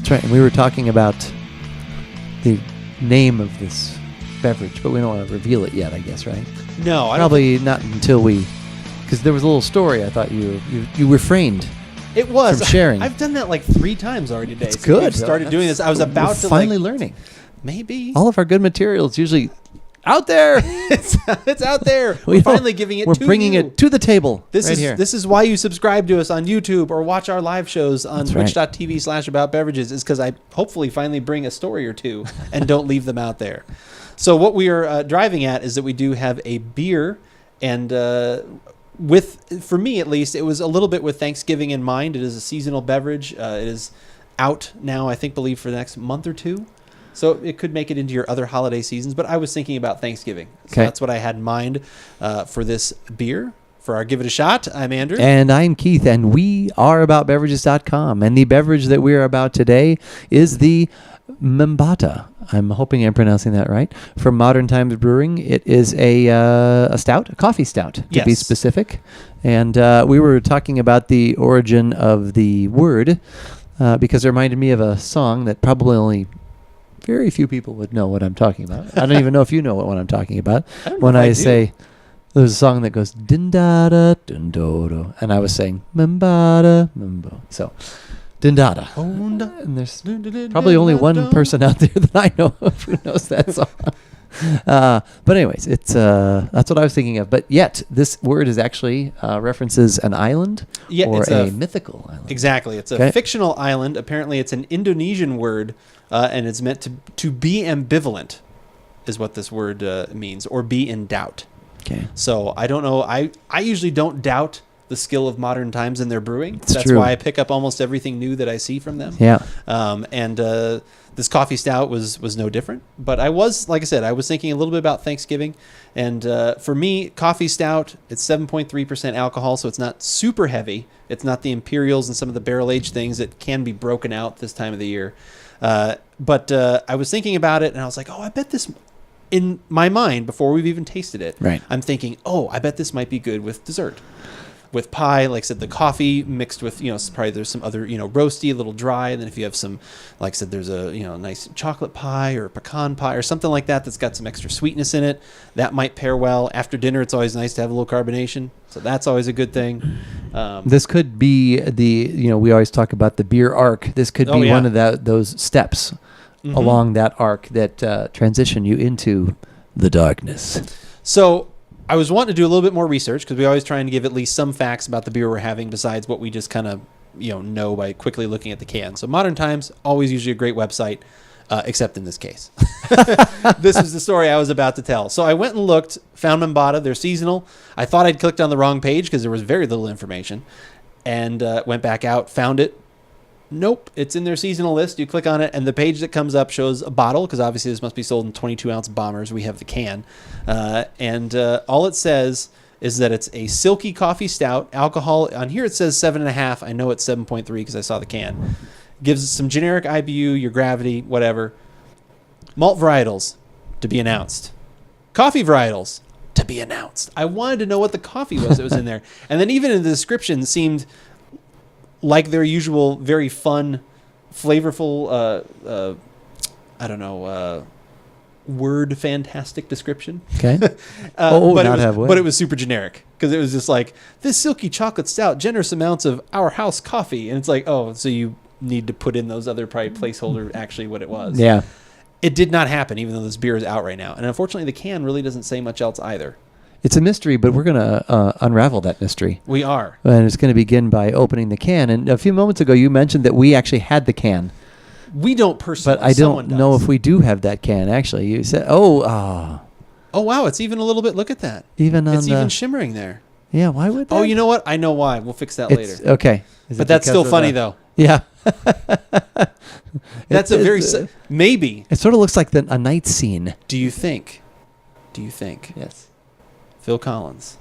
That's right. And we were talking about the name of this beverage, but we don't want to reveal it yet, I guess, right? No, I Probably not until we... Because there was a little story I thought you refrained It was. from sharing. I've done that like 3 times already today. It's good. We've started doing this. I was about we're to finally learning. Maybe. All of our good material is usually out there. it's out there. We're finally giving it to you. We're bringing it to the table here. This is why you subscribe to us on YouTube or watch our live shows on twitch.tv/AboutBeverages is because I hopefully finally bring a story or two and don't leave them out there. So what we are driving at is that we do have a beer and for me at least, it was a little bit with Thanksgiving in mind. It is a seasonal beverage. It is out now, believe for the next month or 2. So it could make it into your other holiday seasons, but I was thinking about Thanksgiving. So that's what I had in mind for this beer. For our Give It a Shot, I'm Andrew. And I'm Keith, and we are AboutBeverages.com. And the beverage that we are about today is the Membata. I'm hoping I'm pronouncing that right. From Modern Times Brewing. It is a stout, a coffee stout, to be specific. And we were talking about the origin of the word because it reminded me of a song that probably only very few people would know what I'm talking about. I don't even know if you know what I'm talking about. When I say, there's a song that goes, din da da dun do do, and I was saying, Membata, Membo. So, din da da. And there's probably only one person out there that I know of who knows that song. But anyways, it's that's what I was thinking of. But yet, this word is actually references an island or a mythical island. Exactly. It's a fictional island. Apparently, it's an Indonesian word, and it's meant to be ambivalent, is what this word means, or be in doubt. Okay. So I don't know. I usually don't doubt the skill of Modern Times in their brewing. That's true. why I pick up almost everything new that I see from them. Yeah. And this coffee stout was no different. But I was, like I said, I was thinking a little bit about Thanksgiving. And for me, coffee stout, it's 7.3% alcohol, so it's not super heavy. It's not the Imperials and some of the barrel-aged things that can be broken out this time of the year. But I was thinking about it, and I was like, I bet this... In my mind, before we've even tasted it, I'm thinking, I bet this might be good with dessert. With pie, like I said, the coffee mixed with, probably there's some other, roasty, a little dry. And then if you have some, like I said, there's a, nice chocolate pie or pecan pie or something like that that's got some extra sweetness in it. That might pair well. After dinner, it's always nice to have a little carbonation. So that's always a good thing. This could be we always talk about the beer arc. This could be one of those steps along that arc that transition you into the darkness. So I was wanting to do a little bit more research because we always trying to give at least some facts about the beer we're having besides what we just kind of know by quickly looking at the can. So Modern Times, always usually a great website, except in this case. This is the story I was about to tell. So I went and looked, found Membata. They're seasonal. I thought I'd clicked on the wrong page because there was very little information, and went back out, found it. Nope, it's in their seasonal list. You click on it, and the page that comes up shows a bottle, because obviously this must be sold in 22-ounce bombers. We have the can. And all it says is that it's a silky coffee stout. Alcohol, on here it says 7.5. I know it's 7.3 because I saw the can. Gives some generic IBU, your gravity, whatever. Malt varietals, to be announced. Coffee varietals, to be announced. I wanted to know what the coffee was that was in there. And then even in the description seemed... like their usual very fun, flavorful, word fantastic description. Okay. But it was super generic because it was just like, this silky chocolate stout, generous amounts of our house coffee. And it's like, so you need to put in those other probably placeholder actually what it was. Yeah. It did not happen, even though this beer is out right now. And unfortunately, the can really doesn't say much else either. It's a mystery, but we're going to unravel that mystery. We are. And it's going to begin by opening the can. And a few moments ago, you mentioned that we actually had the can. We don't personally. But I don't know if we do have that can, actually. You said, oh, wow, it's even a little bit, look at that. It's even shimmering there. Yeah, why would that? Oh, you know what? I know why. We'll fix that later. Okay. But that's still funny, though. Yeah. That's maybe. It sort of looks like a night scene. Do you think? Yes. Phil Collins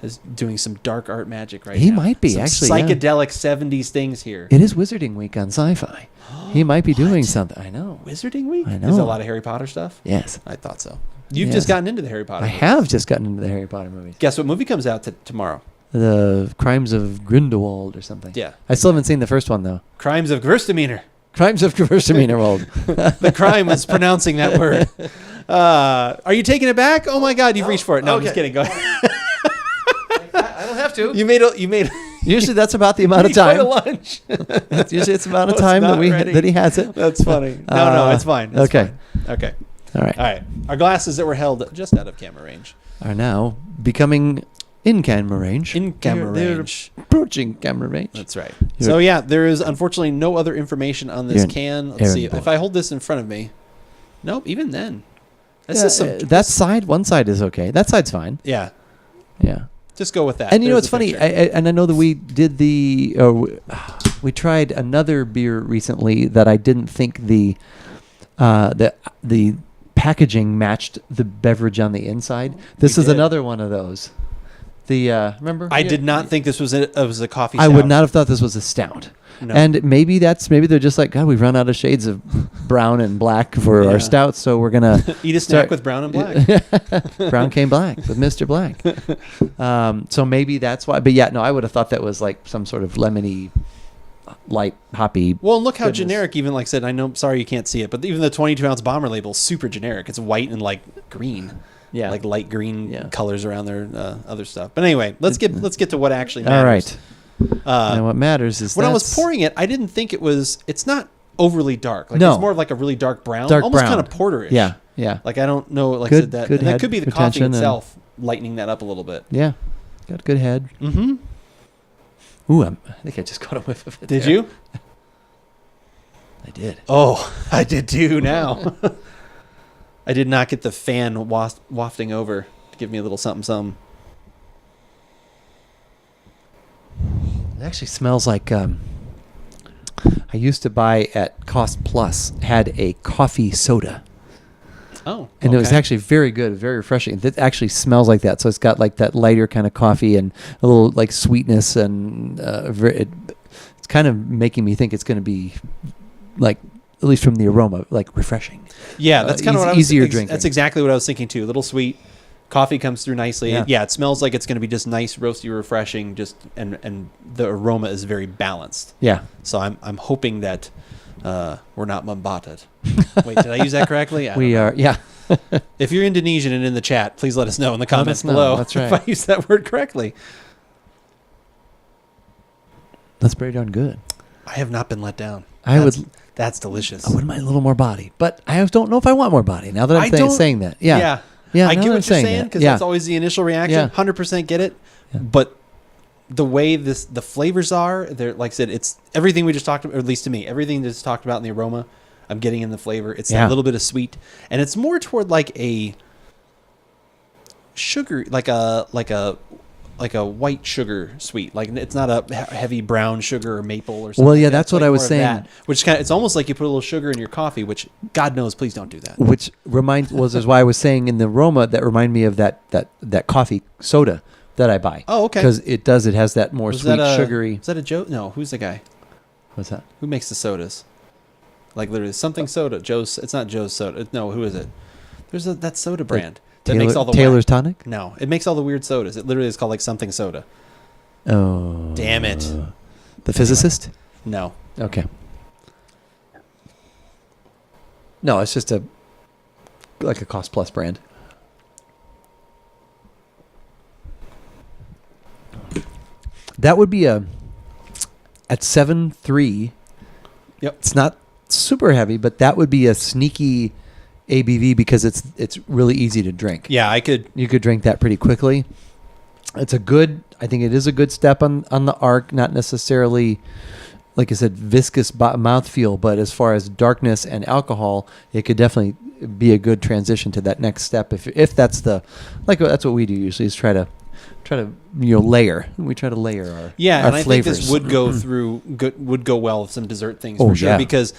is doing some dark art magic right now. He might be, some actually. Psychedelic 70s things here. It is Wizarding Week on Sci-Fi. He might be doing something. I know. Wizarding Week? I know. Is there a lot of Harry Potter stuff? Yes. I thought so. You've just gotten into the Harry Potter movies. I have just gotten into the Harry Potter movies. Guess what movie comes out tomorrow? The Crimes of Grindelwald or something. Yeah. I still haven't seen the first one, though. Crimes of Gerstemeiner. Crimes of Gewürztraminer. The crime was pronouncing that word. Are you taking it back? Oh my God, you've reached for it. No, I'm just kidding. Go ahead. I don't have to. You made Usually that's about the amount of time. lunch. Usually it's about the time that he has it. That's funny. No, it's fine. It's okay. fine. Okay. All right. Our glasses that were held just out of camera range are now becoming in camera range. They're approaching camera range. That's right. So yeah, there is unfortunately no other information on this can. Let's see. If I hold this in front of me. Nope, even then. One side is okay. That side's fine. Yeah. Yeah. Just go with that. And it's funny. I know that we did we tried another beer recently that I didn't think the packaging matched the beverage on the inside. This is another one of those. Remember? I did not think this was a coffee stout. I would not have thought this was a stout. No. And maybe they're just like, God, we've run out of shades of brown and black for our stouts, so we're gonna eat a snack with brown and black. Brown came black with Mr. Black. So maybe that's why. But yeah, no, I would have thought that was like some sort of lemony, light hoppy. Well, and look how generic. Even like I said, I know. Sorry, you can't see it, but even the 22-ounce bomber label is super generic. It's white and like green. Yeah, like light green colors around their other stuff. But anyway, let's get to what actually matters. All right. And what matters is when I was pouring it, I didn't think it's not overly dark. Like it's more of like a really dark brown, almost kind of porterish. Yeah, yeah. Like I don't know, like I said that. And that could be the coffee itself lightening that up a little bit. Yeah, got a good head. Mm-hmm. Ooh, I think I just got a whiff of it. Did you? I did. Oh, I did too. Now, I did not get the fan wafting over to give me a little something. It actually smells like I used to buy at Cost Plus, had a coffee soda. Oh. And it was actually very good, very refreshing. It actually smells like that. So it's got like that lighter kind of coffee and a little like sweetness, and it's kind of making me think it's going to be like, at least from the aroma, like refreshing. Yeah, that's kind of what I was easier drinking. That's exactly what I was thinking too. A little sweet. Coffee comes through nicely. Yeah, it smells like it's going to be just nice, roasty, refreshing. Just and the aroma is very balanced. Yeah. So I'm hoping that we're not Membata. Wait, did I use that correctly? We are. Yeah. If you're Indonesian and in the chat, please let us know in the comments below. That's right. If I use that word correctly. That's pretty darn good. I have not been let down. That's delicious. I wouldn't mind a little more body, but I don't know if I want more body now that I'm saying that. Yeah. Yeah. Yeah, I get what you're saying because that's always the initial reaction. 100% get it. Yeah. But the way the flavors are, they're like I said, it's everything we just talked about, or at least to me, everything that's talked about in the aroma, I'm getting in the flavor. It's a little bit of sweet, and it's more toward like a sugar, like a white sugar sweet. Like it's not a heavy brown sugar or maple or something. Well, yeah, that's what I was saying. Which it's almost like you put a little sugar in your coffee, which God knows, please don't do that. Which is why I was saying in the aroma that remind me of that coffee soda that I buy. Oh, okay. Because it has that more sweet, sugary. Is that a Joe? No, who's the guy? What's that? Who makes the sodas? Like literally something soda. Joe's. It's not Joe's soda. No, who is it? There's that soda brand. That makes all the Taylor's Tonic? No, it makes all the weird sodas. It literally is called like something soda. Oh. Damn it. The Physicist? No. Okay. No, it's just like a Cost Plus brand. That would be at 7.3. Yep. It's not super heavy, but that would be a sneaky ABV because it's really easy to drink. Yeah, you could drink that pretty quickly. I think it is a good step on the arc, not necessarily, like I said, viscous mouthfeel, but as far as darkness and alcohol, it could definitely be a good transition to that next step. If that's that's what we do usually, is try to layer. We try to layer our and I think this would go well with some dessert things for sure because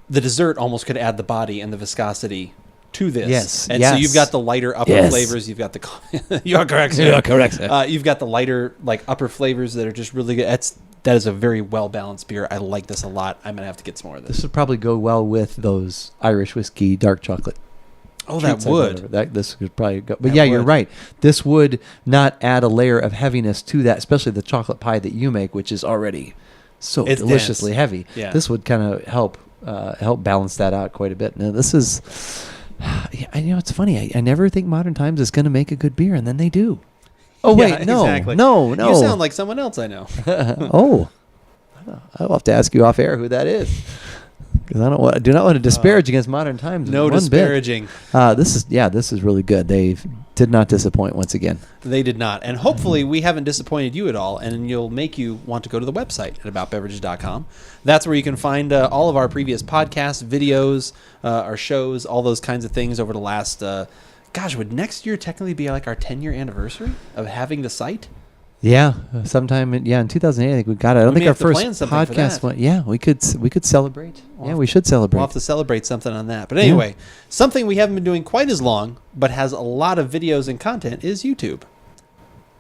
the dessert almost could add the body and the viscosity to this. Yes. And so you've got the lighter upper flavors. You've got the you are correct. Sir. You are correct. You've got the lighter like upper flavors that are just really good. That is a very well balanced beer. I like this a lot. I'm gonna have to get some more of this. This would probably go well with those Irish whiskey dark chocolate. Oh, that would. This could probably go. But you're right. This would not add a layer of heaviness to that, especially the chocolate pie that you make, which is already so deliciously heavy. Yeah. This would kind of help help balance that out quite a bit. Now this is, it's funny. I never think Modern Times is going to make a good beer, and then they do. Oh wait, no, exactly. no. You sound like someone else I know. Oh, I'll have to ask you off air who that is, because I do not want to disparage against Modern Times. No disparaging. This is really good. They did not disappoint once again. They did not, and hopefully we haven't disappointed you at all, and you'll make you want to go to the website at AboutBeverages.com. That's where you can find all of our previous podcasts, videos, our shows, all those kinds of things over the last. Would next year technically be like our 10-year anniversary of having the site? Yeah, sometime in 2008, I think we got it. I don't think our first podcast went. Yeah, we could celebrate. We should celebrate. We'll have to celebrate something on that. But anyway, something we haven't been doing quite as long, but has a lot of videos and content is YouTube.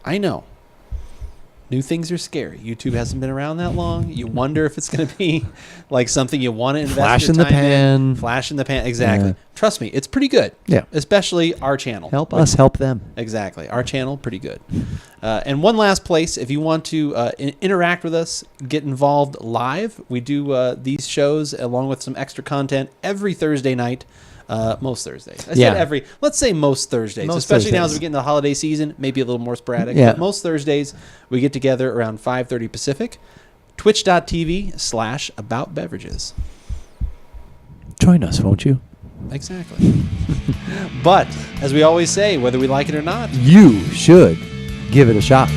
I know. New things are scary. YouTube hasn't been around that long. You wonder if it's going to be like something you want to invest Flash your in the time pan. Flash in the pan. Exactly. Yeah. Trust me, it's pretty good. Yeah. Especially our channel. Help us help them. Exactly. Our channel, pretty good. And one last place, if you want to interact with us, get involved live, we do these shows along with some extra content every Thursday night. Most Thursdays. I said let's say most Thursdays, especially now as we get into the holiday season, maybe a little more sporadic. Yeah. But most Thursdays, we get together around 5:30 Pacific, twitch.tv/AboutBeverages. Join us, won't you? Exactly. But, as we always say, whether we like it or not, you should give it a shot.